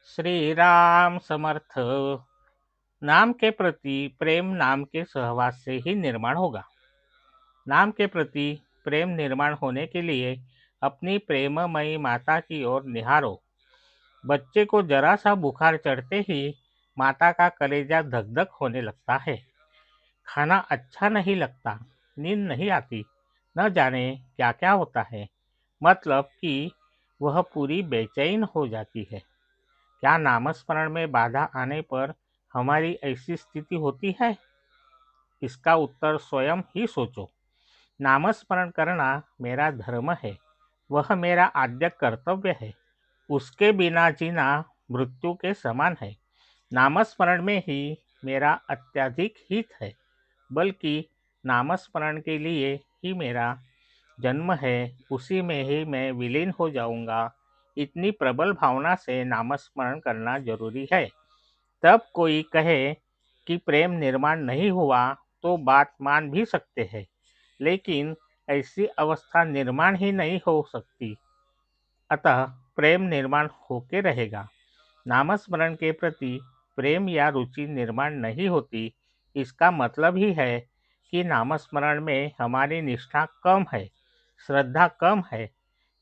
श्री राम समर्थ। नाम के प्रति प्रेम नाम के सहवास से ही निर्माण होगा। नाम के प्रति प्रेम निर्माण होने के लिए अपनी प्रेममयी माता की ओर निहारो। बच्चे को जरा सा बुखार चढ़ते ही माता का कलेजा धक धक होने लगता है। खाना अच्छा नहीं लगता, नींद नहीं आती, न जाने क्या क्या होता है। मतलब कि वह पूरी बेचैन हो जाती है। क्या नामस्मरण में बाधा आने पर हमारी ऐसी स्थिति होती है? इसका उत्तर स्वयं ही सोचो। नामस्मरण करना मेरा धर्म है, वह मेरा आद्य कर्तव्य है। उसके बिना जीना मृत्यु के समान है। नामस्मरण में ही मेरा अत्यधिक हित है, बल्कि नामस्मरण के लिए ही मेरा जन्म है, उसी में ही मैं विलीन हो जाऊंगा। इतनी प्रबल भावना से नामस्मरण करना जरूरी है। तब कोई कहे कि प्रेम निर्माण नहीं हुआ तो बात मान भी सकते हैं, लेकिन ऐसी अवस्था निर्माण ही नहीं हो सकती। अतः प्रेम निर्माण होके रहेगा। नामस्मरण के प्रति प्रेम या रुचि निर्माण नहीं होती, इसका मतलब ही है कि नामस्मरण में हमारी निष्ठा कम है, श्रद्धा कम है।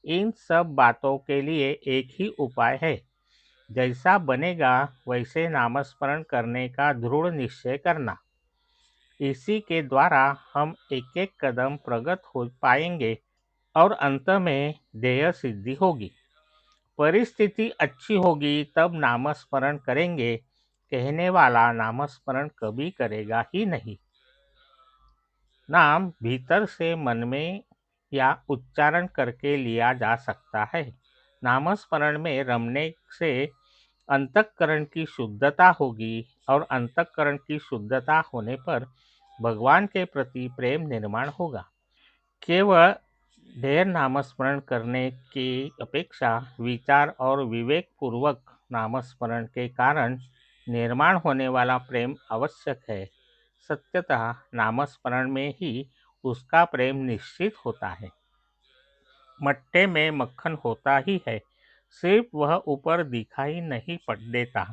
इन सब बातों के लिए एक ही उपाय है। जैसा बनेगा वैसे नामस्मरण करने का दृढ़ निश्चय करना। इसी के द्वारा हम एक एक कदम प्रगत हो पाएंगे और अंत में ध्येय सिद्धि होगी। परिस्थिति अच्छी होगी तब नामस्मरण करेंगे, कहने वाला नामस्मरण कभी करेगा ही नहीं। नाम भीतर से मन में या उच्चारण करके लिया जा सकता है। नामस्मरण में रमने से अंतःकरण की शुद्धता होगी और अंतःकरण की शुद्धता होने पर भगवान के प्रति प्रेम निर्माण होगा। केवल ढेर नामस्मरण करने की अपेक्षा विचार और विवेक पूर्वक नामस्मरण के कारण निर्माण होने वाला प्रेम आवश्यक है। सत्यतः नामस्मरण में ही उसका प्रेम निश्चित होता है। मट्टे में मक्खन होता ही है, सिर्फ वह ऊपर दिखाई नहीं पड़ देता,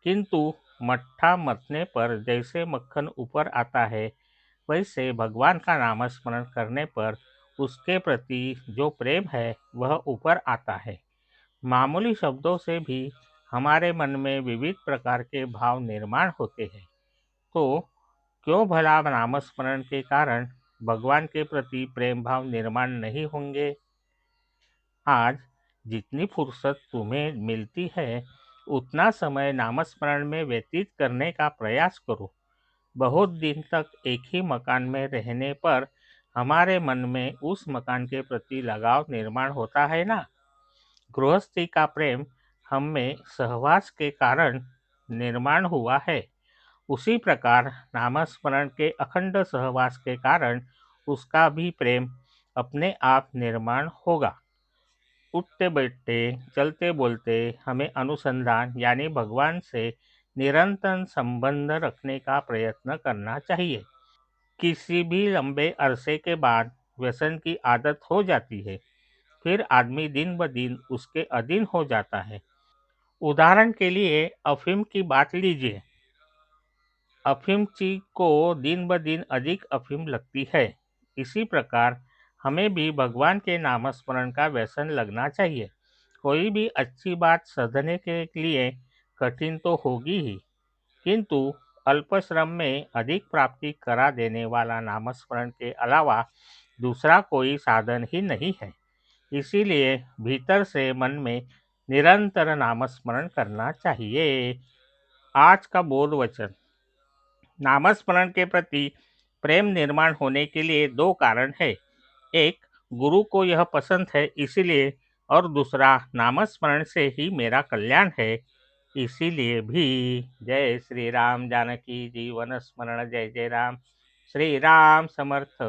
किंतु मट्ठा मथने पर जैसे मक्खन ऊपर आता है, वैसे भगवान का नामस्मरण करने पर उसके प्रति जो प्रेम है वह ऊपर आता है। मामूली शब्दों से भी हमारे मन में विविध प्रकार के भाव निर्माण होते हैं, तो क्यों भला नामस्मरण के कारण भगवान के प्रति प्रेम भाव निर्माण नहीं होंगे? आज जितनी फुर्सत तुम्हें मिलती है, उतना समय नामस्मरण में व्यतीत करने का प्रयास करो। बहुत दिन तक एक ही मकान में रहने पर हमारे मन में उस मकान के प्रति लगाव निर्माण होता है ना। गृहस्थी का प्रेम हम में सहवास के कारण निर्माण हुआ है, उसी प्रकार नामस्मरण के अखंड सहवास के कारण उसका भी प्रेम अपने आप निर्माण होगा। उठते बैठते चलते बोलते हमें अनुसंधान यानी भगवान से निरंतर संबंध रखने का प्रयत्न करना चाहिए। किसी भी लंबे अरसे के बाद व्यसन की आदत हो जाती है, फिर आदमी दिन ब दिन उसके अधीन हो जाता है। उदाहरण के लिए अफीम की बात लीजिए। अफीमची को दिन ब दिन अधिक अफीम लगती है। इसी प्रकार हमें भी भगवान के नामस्मरण का व्यसन लगना चाहिए। कोई भी अच्छी बात साधने के लिए कठिन तो होगी ही, किंतु अल्प श्रम में अधिक प्राप्ति करा देने वाला नामस्मरण के अलावा दूसरा कोई साधन ही नहीं है। इसीलिए भीतर से मन में निरंतर नामस्मरण करना चाहिए। आज का बोध वचन। नामस्मरण के प्रति प्रेम निर्माण होने के लिए दो कारण है। एक, गुरु को यह पसंद है इसीलिए, और दूसरा, नामस्मरण से ही मेरा कल्याण है इसीलिए भी। जय श्री राम। जानकी जीवन स्मरण जय जय राम। श्री राम समर्थ।